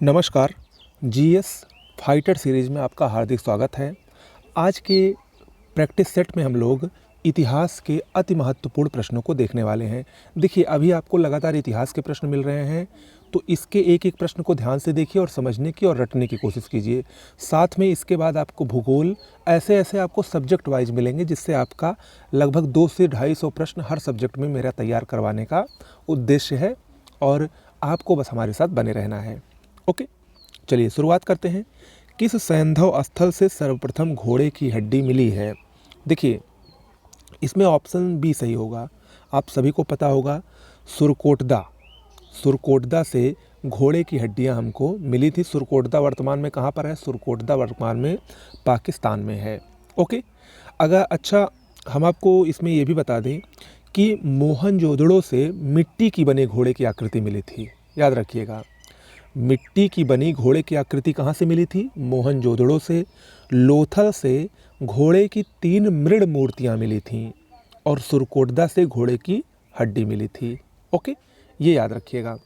नमस्कार। GS fighter series में आपका हार्दिक स्वागत है। आज के प्रैक्टिस सेट में हम लोग इतिहास के अति महत्वपूर्ण प्रश्नों को देखने वाले हैं। देखिए, अभी आपको लगातार इतिहास के प्रश्न मिल रहे हैं, तो इसके एक एक प्रश्न को ध्यान से देखिए और समझने की और रटने की कोशिश कीजिए। साथ में इसके बाद आपको भूगोल, ऐसे ऐसे आपको सब्जेक्ट वाइज मिलेंगे, जिससे आपका लगभग 200 से 250 प्रश्न हर सब्जेक्ट में मेरा तैयार करवाने का उद्देश्य है और आपको बस हमारे साथ बने रहना है। ओके, चलिए शुरुआत करते हैं। किस सैंधव स्थल से सर्वप्रथम घोड़े की हड्डी मिली है? देखिए, इसमें ऑप्शन बी सही होगा। आप सभी को पता होगा, सुरकोटदा से घोड़े की हड्डियां हमको मिली थी। सुरकोटदा वर्तमान में कहाँ पर है? सुरकोटदा वर्तमान में पाकिस्तान में है। ओके, अच्छा, हम आपको इसमें ये भी बता दें कि मोहनजोदड़ो से मिट्टी की बने घोड़े की आकृति मिली थी। याद रखिएगा, मिट्टी की बनी घोड़े की आकृति कहाँ से मिली थी? मोहनजोदड़ो से। लोथल से घोड़े की 3 मृण मूर्तियाँ मिली थीं और सुरकोटदा से घोड़े की हड्डी मिली थी। ओके, ये याद रखिएगा।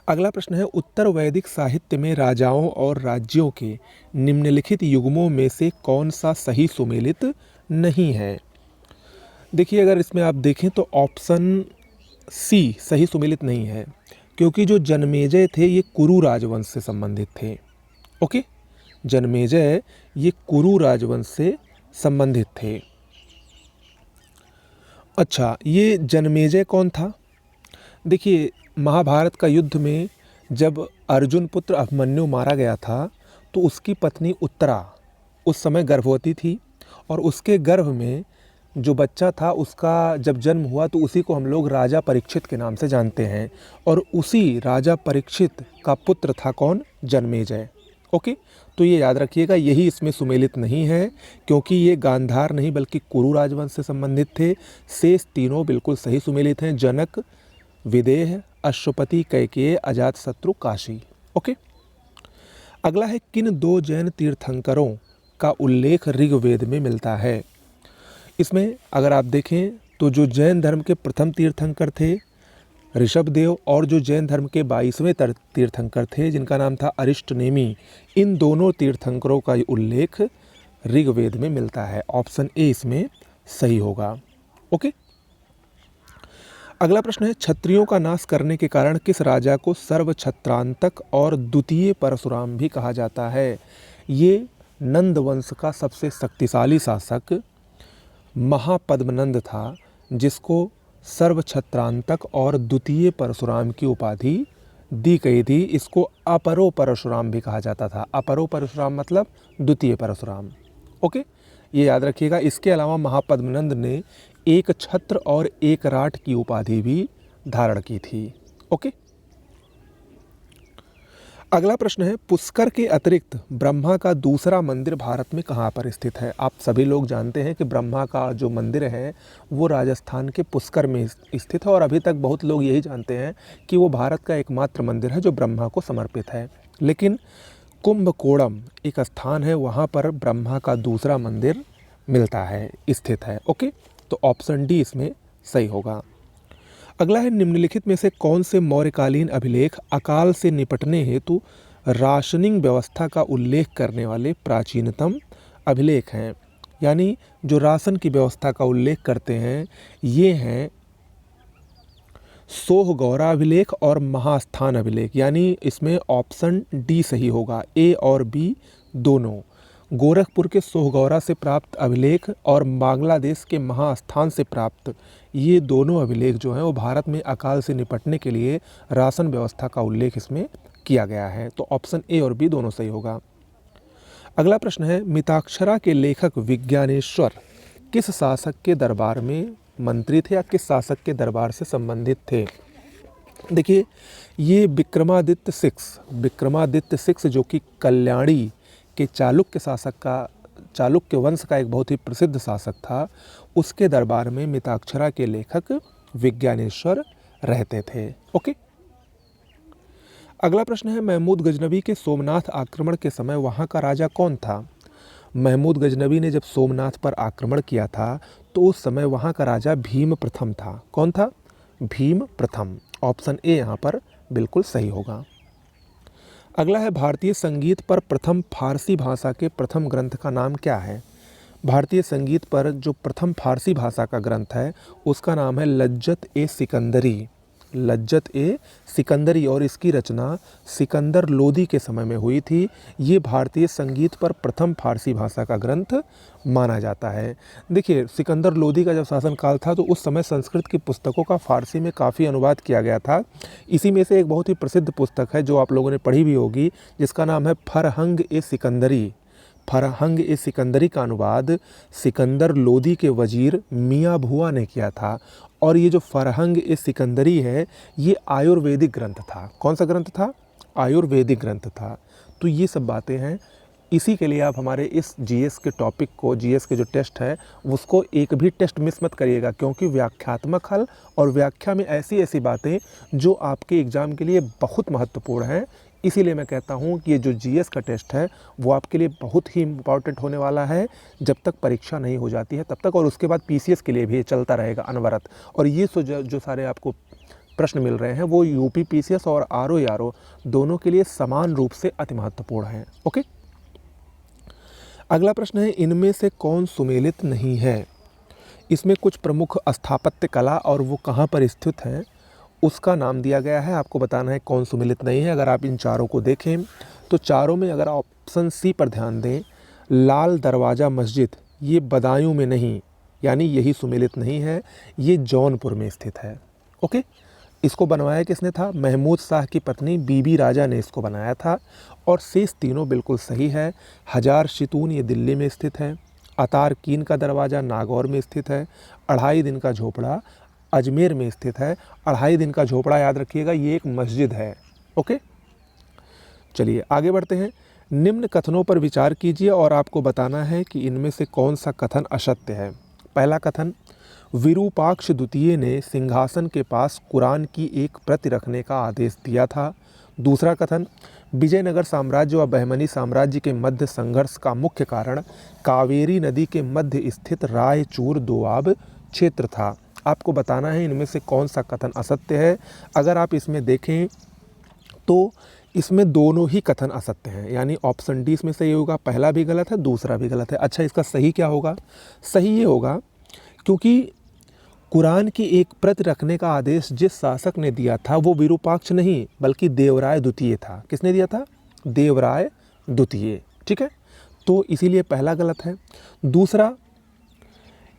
अगला प्रश्न है, उत्तर वैदिक साहित्य में राजाओं और राज्यों के निम्नलिखित युग्मों में से कौन सा सही सुमेलित नहीं है? देखिए, अगर इसमें आप देखें तो ऑप्शन सी सही सुमेलित नहीं है, क्योंकि जो जन्मेजय थे ये कुरु राजवंश से संबंधित थे। ओके, जन्मेजय ये कुरु राजवंश से संबंधित थे। अच्छा, ये जन्मेजय कौन था? देखिए, महाभारत का युद्ध में जब अर्जुन पुत्र अभिमन्यु मारा गया था, तो उसकी पत्नी उत्तरा उस समय गर्भवती थी और उसके गर्भ में जो बच्चा था उसका जब जन्म हुआ तो उसी को हम लोग राजा परीक्षित के नाम से जानते हैं और उसी राजा परीक्षित का पुत्र था कौन? जन्मेजय। ओके, तो ये याद रखिएगा, यही इसमें सुमेलित नहीं है, क्योंकि ये गांधार नहीं बल्कि कुरु राजवंश से संबंधित थे। शेष तीनों बिल्कुल सही सुमेलित हैं: जनक, विदेह, अश्वपति, कैकेयी, अजातशत्रु, काशी। ओके, अगला है, किन 2 जैन तीर्थंकरों का उल्लेख ऋग्वेद में मिलता है? इसमें अगर आप देखें तो जो जैन धर्म के प्रथम तीर्थंकर थे ऋषभदेव और जो जैन धर्म के 22वें तीर्थंकर थे जिनका नाम था अरिष्टनेमी, इन दोनों तीर्थंकरों का उल्लेख ऋग्वेद में मिलता है। ऑप्शन ए इसमें सही होगा। ओके, अगला प्रश्न है, क्षत्रियों का नाश करने के कारण किस राजा को सर्वछत्रांतक और द्वितीय परशुराम भी कहा जाता है? ये नंद वंश का सबसे शक्तिशाली शासक महापद्मनंद था, जिसको सर्वछत्रांतक और द्वितीय परशुराम की उपाधि दी गई थी। इसको अपरो परशुराम भी कहा जाता था। अपरो परशुराम मतलब द्वितीय परशुराम। ओके, ये याद रखिएगा। इसके अलावा महापद्मनंद ने एक छत्र और एक राठ की उपाधि भी धारण की थी। ओके, अगला प्रश्न है, पुष्कर के अतिरिक्त ब्रह्मा का दूसरा मंदिर भारत में कहाँ पर स्थित है? आप सभी लोग जानते हैं कि ब्रह्मा का जो मंदिर है वो राजस्थान के पुष्कर में स्थित है और अभी तक बहुत लोग यही जानते हैं कि वो भारत का एकमात्र मंदिर है जो ब्रह्मा को समर्पित है। लेकिन कुंभकोणम एक स्थान है, वहाँ पर ब्रह्मा का दूसरा मंदिर मिलता है, स्थित है। ओके, तो ऑप्शन डी इसमें सही होगा। अगला है, निम्नलिखित में से कौन से मौर्यकालीन अभिलेख अकाल से निपटने हेतु राशनिंग व्यवस्था का उल्लेख करने वाले प्राचीनतम अभिलेख हैं? यानी जो राशन की व्यवस्था का उल्लेख करते हैं ये हैं सोहगौरा अभिलेख और महास्थान अभिलेख। यानी इसमें ऑप्शन डी सही होगा, ए और बी दोनों। गोरखपुर के सोहगौरा से प्राप्त अभिलेख और बांग्लादेश के महास्थान से प्राप्त ये दोनों अभिलेख जो हैं वो भारत में अकाल से निपटने के लिए राशन व्यवस्था का उल्लेख इसमें किया गया है। तो ऑप्शन ए और बी दोनों सही होगा। अगला प्रश्न है, मिताक्षरा के लेखक विज्ञानेश्वर किस शासक के दरबार में मंत्री थे या किस शासक के दरबार से संबंधित थे? देखिए, ये विक्रमादित्य 6 जो कि कल्याणी के चालुक्य वंश का एक बहुत ही प्रसिद्ध शासक था, उसके दरबार में मिताक्षरा के लेखक विज्ञानेश्वर रहते थे। ओके, अगला प्रश्न है, महमूद गजनवी के सोमनाथ आक्रमण के समय वहाँ का राजा कौन था? महमूद गजनवी ने जब सोमनाथ पर आक्रमण किया था तो उस समय वहाँ का राजा भीम प्रथम था। कौन था? भीम प्रथम। ऑप्शन ए यहाँ पर बिल्कुल सही होगा। अगला है भारतीय संगीत पर प्रथम फारसी भाषा के प्रथम ग्रंथ का नाम क्या है। भारतीय संगीत पर जो प्रथम फारसी भाषा का ग्रंथ है उसका नाम है लज्जत ए सिकंदरी। लज्जत ए सिकंदरी, और इसकी रचना सिकंदर लोदी के समय में हुई थी। ये भारतीय संगीत पर प्रथम फारसी भाषा का ग्रंथ माना जाता है। देखिए, सिकंदर लोदी का जब शासनकाल था तो उस समय संस्कृत की पुस्तकों का फारसी में काफ़ी अनुवाद किया गया था। इसी में से एक बहुत ही प्रसिद्ध पुस्तक है जो आप लोगों ने पढ़ी भी होगी, जिसका नाम है फरहंग ए सिकंदरी। फरहंग ए सिकंदरी का अनुवाद सिकंदर लोदी के वजीर मियाँ भुआ ने किया था। और ये जो फरहंग ए सिकंदरी है ये आयुर्वेदिक ग्रंथ था। कौन सा ग्रंथ था? आयुर्वेदिक ग्रंथ था। तो ये सब बातें हैं। इसी के लिए आप हमारे इस जीएस के टॉपिक को, जीएस के जो टेस्ट है उसको एक भी टेस्ट मिस मत करिएगा, क्योंकि व्याख्यात्मक हल और व्याख्या में ऐसी ऐसी बातें जो आपके एग्ज़ाम के लिए बहुत महत्वपूर्ण हैं। इसीलिए मैं कहता हूँ कि ये जो जीएस का टेस्ट है वो आपके लिए बहुत ही इम्पॉर्टेंट होने वाला है जब तक परीक्षा नहीं हो जाती है तब तक, और उसके बाद पीसीएस के लिए भी ये चलता रहेगा अनवरत। और ये जो सारे आपको प्रश्न मिल रहे हैं वो यूपी पीसीएस और आरओ दोनों के लिए समान रूप से अति महत्वपूर्ण हैं। ओके, अगला प्रश्न है, इनमें से कौन सुमेलित नहीं है। इसमें कुछ प्रमुख स्थापत्य कला और वो कहाँ पर स्थित हैं उसका नाम दिया गया है। आपको बताना है कौन सुमेलित नहीं है। अगर आप इन चारों को देखें तो चारों में अगर ऑप्शन सी पर ध्यान दें, लाल दरवाज़ा मस्जिद, ये बदायूं में नहीं, यानी यही सुमेलित नहीं है, ये जौनपुर में स्थित है। ओके, इसको बनवाया किसने था? महमूद शाह की पत्नी बीबी राजा ने इसको बनाया था। और शेष तीनों बिल्कुल सही है। हजार शितून ये दिल्ली में स्थित है। अतार कीन का दरवाज़ा नागौर में स्थित है। अढ़ाई दिन का झोपड़ा अजमेर में स्थित है। अढ़ाई दिन का झोपड़ा याद रखिएगा, ये एक मस्जिद है। ओके, चलिए आगे बढ़ते हैं। निम्न कथनों पर विचार कीजिए और आपको बताना है कि इनमें से कौन सा कथन असत्य है। पहला कथन, विरूपाक्ष द्वितीय ने सिंहासन के पास कुरान की एक प्रति रखने का आदेश दिया था। दूसरा कथन, विजयनगर साम्राज्य व बहमनी साम्राज्य के मध्य संघर्ष का मुख्य कारण कावेरी नदी के मध्य स्थित रायचूर दोआब क्षेत्र था। आपको बताना है इनमें से कौन सा कथन असत्य है। अगर आप इसमें देखें तो इसमें दोनों ही कथन असत्य हैं, यानी ऑप्शन डी इसमें सही होगा। पहला भी गलत है, दूसरा भी गलत है। अच्छा, इसका सही क्या होगा? सही ये होगा क्योंकि कुरान की एक प्रति रखने का आदेश जिस शासक ने दिया था वो विरूपाक्ष नहीं बल्कि देवराय द्वितीय था। किसने दिया था? देवराय द्वितीय। ठीक है, तो इसीलिए पहला गलत है। दूसरा,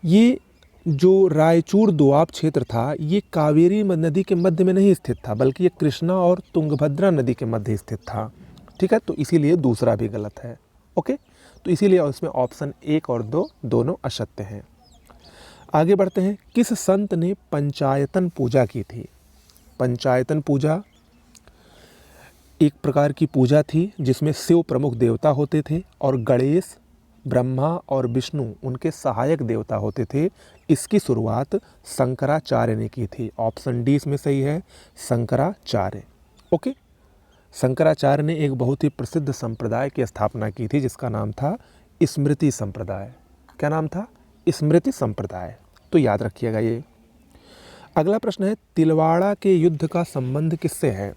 ये जो रायचूर दोआब क्षेत्र था ये कावेरी नदी के मध्य में नहीं स्थित था बल्कि ये कृष्णा और तुंगभद्रा नदी के मध्य स्थित था। ठीक है, तो इसीलिए दूसरा भी गलत है। ओके, तो इसीलिए इसमें ऑप्शन 1 और 2 दोनों असत्य हैं। आगे बढ़ते हैं। किस संत ने पंचायतन पूजा की थी? पंचायतन पूजा एक प्रकार की पूजा थी जिसमें शिव प्रमुख देवता होते थे और गणेश, ब्रह्मा और विष्णु उनके सहायक देवता होते थे। इसकी शुरुआत शंकराचार्य ने की थी। ऑप्शन डी इसमें सही है, शंकराचार्य। ओके, शंकराचार्य ने एक बहुत ही प्रसिद्ध संप्रदाय की स्थापना की थी जिसका नाम था स्मृति संप्रदाय। क्या नाम था? स्मृति संप्रदाय। तो याद रखिएगा ये। अगला प्रश्न है, तिलवाड़ा के युद्ध का संबंध किससे है?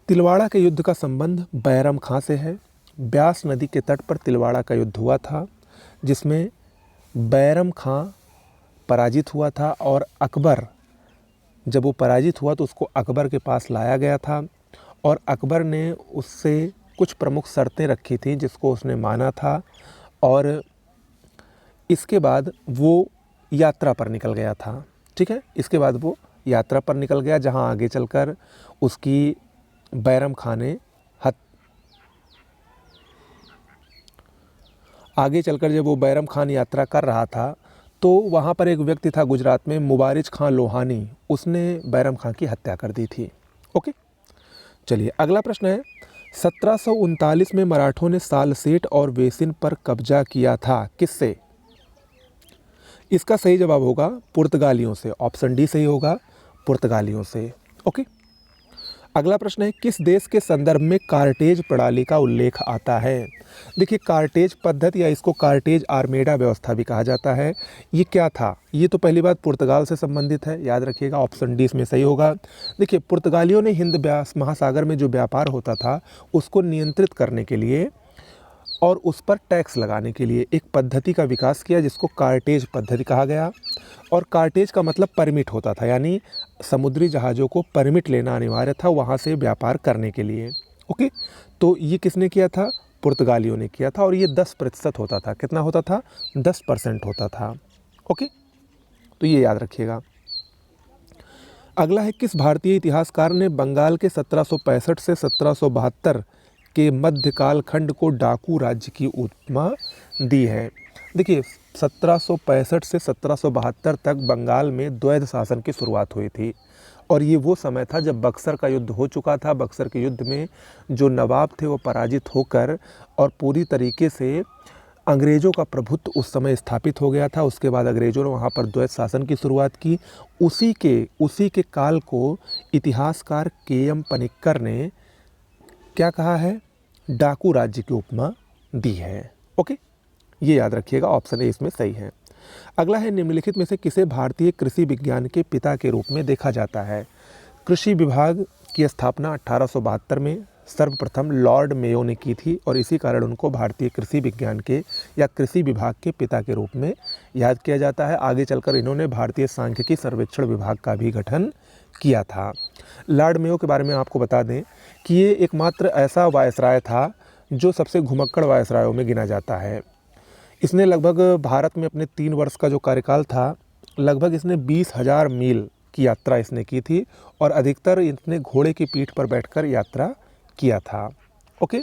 तिलवाड़ा के युद्ध का संबंध बैरम खां से है। ब्यास नदी के तट पर तिलवाड़ा का युद्ध हुआ था जिसमें बैरम खां पराजित हुआ था और अकबर, जब वो पराजित हुआ तो उसको अकबर के पास लाया गया था और अकबर ने उससे कुछ प्रमुख शर्तें रखी थी जिसको उसने माना था और इसके बाद वो यात्रा पर निकल गया था। ठीक है, इसके बाद वो यात्रा पर निकल गया जहाँ आगे चलकर उसकी बैरम खां ने आगे चलकर जब वो बैरम खान यात्रा कर रहा था तो वहाँ पर एक व्यक्ति था गुजरात में, मुबारिज खां लोहानी, उसने बैरम खां की हत्या कर दी थी। ओके, चलिए अगला प्रश्न है, 1739 में मराठों ने सालसेट और वेसिन पर कब्जा किया था। किससे? इसका सही जवाब होगा पुर्तगालियों से। ऑप्शन डी सही होगा, पुर्तगालियों से। ओके, अगला प्रश्न है, किस देश के संदर्भ में कार्टेज प्रणाली का उल्लेख आता है? देखिए, कार्टेज पद्धति या इसको कार्टेज आर्मेडा व्यवस्था भी कहा जाता है। ये क्या था? ये तो पहली बात पुर्तगाल से संबंधित है, याद रखिएगा, ऑप्शन डी इसमें सही होगा। देखिए, पुर्तगालियों ने हिंद महासागर में जो व्यापार होता था उसको नियंत्रित करने के लिए और उस पर टैक्स लगाने के लिए एक पद्धति का विकास किया जिसको कार्टेज पद्धति कहा गया। और कार्टेज का मतलब परमिट होता था, यानी समुद्री जहाज़ों को परमिट लेना अनिवार्य था वहाँ से व्यापार करने के लिए। ओके, तो ये किसने किया था? पुर्तगालियों ने किया था, और ये 10% होता था। कितना होता था? 10% होता था। ओके, तो ये याद रखिएगा। अगला है, किस भारतीय इतिहासकार ने बंगाल के 1765 से 1772 के मध्यकाल खंड को डाकू राज्य की उपमा दी है? देखिए, 1765 से 1772 तक बंगाल में द्वैध शासन की शुरुआत हुई थी, और ये वो समय था जब बक्सर का युद्ध हो चुका था। बक्सर के युद्ध में जो नवाब थे वो पराजित होकर और पूरी तरीके से अंग्रेज़ों का प्रभुत्व उस समय स्थापित हो गया था। उसके बाद अंग्रेज़ों ने वहाँ पर द्वैध शासन की शुरुआत की। उसी के काल को इतिहासकार के.एम. पनिक्कर ने क्या कहा है? डाकू राज्य की उपमा दी है। ओके, ये याद रखिएगा, ऑप्शन ए इसमें सही है। अगला है, निम्नलिखित में से किसे भारतीय कृषि विज्ञान के पिता के रूप में देखा जाता है? कृषि विभाग की स्थापना 1872 में सर्वप्रथम लॉर्ड मेयो ने की थी, और इसी कारण उनको भारतीय कृषि विज्ञान के या कृषि विभाग के पिता के रूप में याद किया जाता है। आगे चलकर इन्होंने भारतीय सांख्यिकी सर्वेक्षण विभाग का भी गठन किया था। लॉर्ड मेयो के बारे में आपको बता दें कि ये एकमात्र ऐसा वायसराय था जो सबसे घुमक्कड़ वायसरायों में गिना जाता है। इसने लगभग भारत में अपने 3 वर्ष का जो कार्यकाल था, लगभग इसने 20,000 मील की यात्रा इसने की थी, और अधिकतर इसने घोड़े की पीठ पर बैठकर यात्रा किया था। ओके,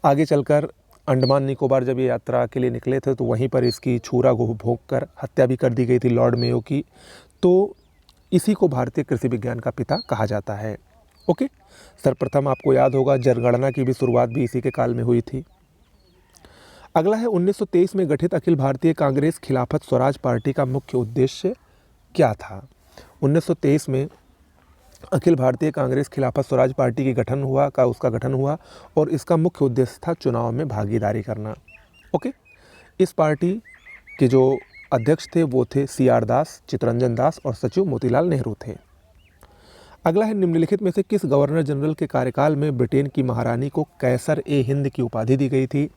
आगे चलकर अंडमान निकोबार जब ये यात्रा के लिए निकले थे तो वहीं पर इसकी छुरा भोग कर हत्या भी कर दी गई थी लॉर्ड मेयो की। तो इसी को भारतीय कृषि विज्ञान का पिता कहा जाता है। ओके, सर्वप्रथम आपको याद होगा जनगणना की भी शुरुआत भी इसी के काल में हुई थी। अगला है, 1923 में गठित अखिल भारतीय कांग्रेस खिलाफत स्वराज पार्टी का मुख्य उद्देश्य क्या था? 1923 में अखिल भारतीय कांग्रेस खिलाफत स्वराज पार्टी की उसका गठन हुआ, और इसका मुख्य उद्देश्य था चुनाव में भागीदारी करना। ओके, इस पार्टी के जो अध्यक्ष थे वो थे CR दास, चित्तरंजन दास, और सचिव मोतीलाल नेहरू थे। अगला है, निम्नलिखित में से किस गवर्नर जनरल के कार्यकाल में ब्रिटेन की महारानी को कैसर-ए-हिंद की उपाधि दी गई थी?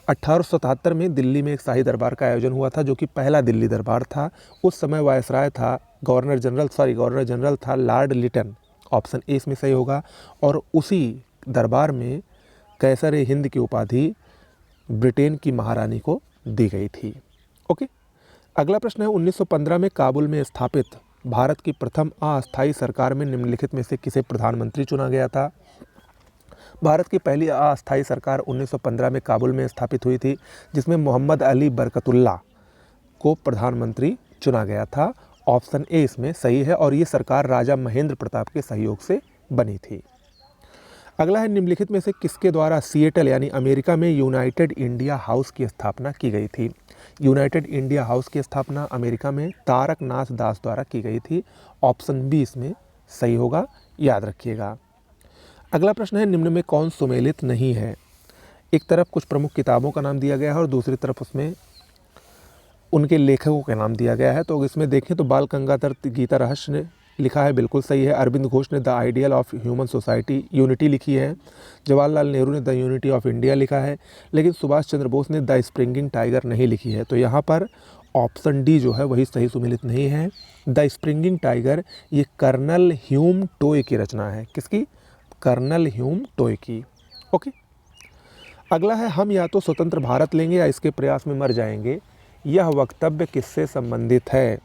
1877 में दिल्ली में एक शाही दरबार का आयोजन हुआ था, जो कि पहला दिल्ली दरबार था। उस समय वायसराय था गवर्नर जनरल था लॉर्ड लिटन, ऑप्शन ए इसमें सही होगा। और उसी दरबार में कैसर-ए-हिंद की उपाधि ब्रिटेन की महारानी को दी गई थी। ओके, अगला प्रश्न है, 1915 में काबुल में स्थापित भारत की प्रथम अस्थायी सरकार में निम्नलिखित में से किसे प्रधानमंत्री चुना गया था? भारत की पहली अस्थायी सरकार 1915 में काबुल में स्थापित हुई थी, जिसमें मोहम्मद अली बरकतुल्ला को प्रधानमंत्री चुना गया था। ऑप्शन ए इसमें सही है, और ये सरकार राजा महेंद्र प्रताप के सहयोग से बनी थी। अगला है, निम्नलिखित में से किसके द्वारा सिएटल यानी अमेरिका में यूनाइटेड इंडिया हाउस की स्थापना की गई थी? यूनाइटेड इंडिया हाउस की स्थापना अमेरिका में तारकनाथ दास द्वारा की गई थी। ऑप्शन बी इसमें सही होगा, याद रखिएगा। अगला प्रश्न है, निम्न में कौन सुमेलित नहीं है? एक तरफ कुछ प्रमुख किताबों का नाम दिया गया है और दूसरी तरफ उसमें उनके लेखकों का नाम दिया गया है। तो इसमें देखें तो बाल गंगाधर गीता रहस्य ने लिखा है, बिल्कुल सही है। अरविंद घोष ने the ideal of human society unity लिखी है। जवाहरलाल नेहरू ने द यूनिटी ऑफ इंडिया लिखा है, लेकिन सुभाष चंद्र बोस ने द स्प्रिंगिंग टाइगर नहीं लिखी है। तो यहाँ पर ऑप्शन डी जो है वही सही सुमेलित नहीं है। द स्प्रिंगिंग टाइगर ये कर्नल ह्यूम टोय की रचना है। किसकी? कर्नल ह्यूम टोय की। ओके, अगला है, हम या तो स्वतंत्र भारत लेंगे या इसके प्रयास में मर जाएंगे। यह वक्तव्य किससे संबंधित है?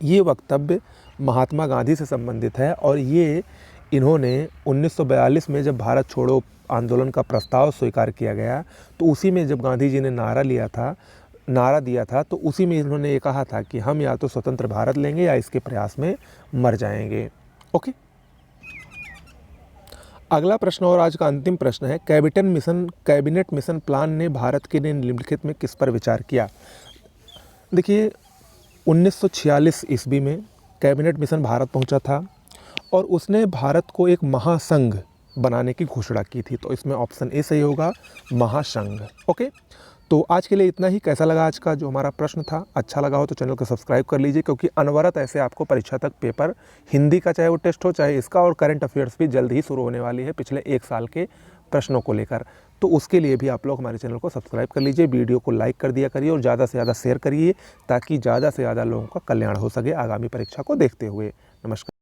ये वक्तव्य महात्मा गांधी से संबंधित है, और ये इन्होंने 1942 में जब भारत छोड़ो आंदोलन का प्रस्ताव स्वीकार किया गया, तो उसी में जब गांधी जी ने नारा दिया था, तो उसी में इन्होंने ये कहा था कि हम या तो स्वतंत्र भारत लेंगे या इसके प्रयास में मर जाएंगे। ओके, अगला प्रश्न और आज का अंतिम प्रश्न है, कैबिनेट मिशन प्लान ने भारत के निम्नलिखित में किस पर विचार किया? देखिए, 1946 ईस्वी में कैबिनेट मिशन भारत पहुंचा था, और उसने भारत को एक महासंघ बनाने की घोषणा की थी। तो इसमें ऑप्शन ए सही होगा, महासंघ। ओके, तो आज के लिए इतना ही। कैसा लगा आज का जो हमारा प्रश्न था? अच्छा लगा हो तो चैनल को सब्सक्राइब कर लीजिए, क्योंकि अनवरत ऐसे आपको परीक्षा तक पेपर, हिंदी का चाहे वो टेस्ट हो चाहे इसका, और करंट अफेयर्स भी जल्द ही शुरू होने वाली है पिछले 1 साल के प्रश्नों को लेकर। तो उसके लिए भी आप लोग हमारे चैनल को सब्सक्राइब कर लीजिए, वीडियो को लाइक कर दिया करिए और ज़्यादा से ज़्यादा शेयर करिए, ताकि ज़्यादा से ज़्यादा लोगों का कल्याण हो सके आगामी परीक्षा को देखते हुए। नमस्कार।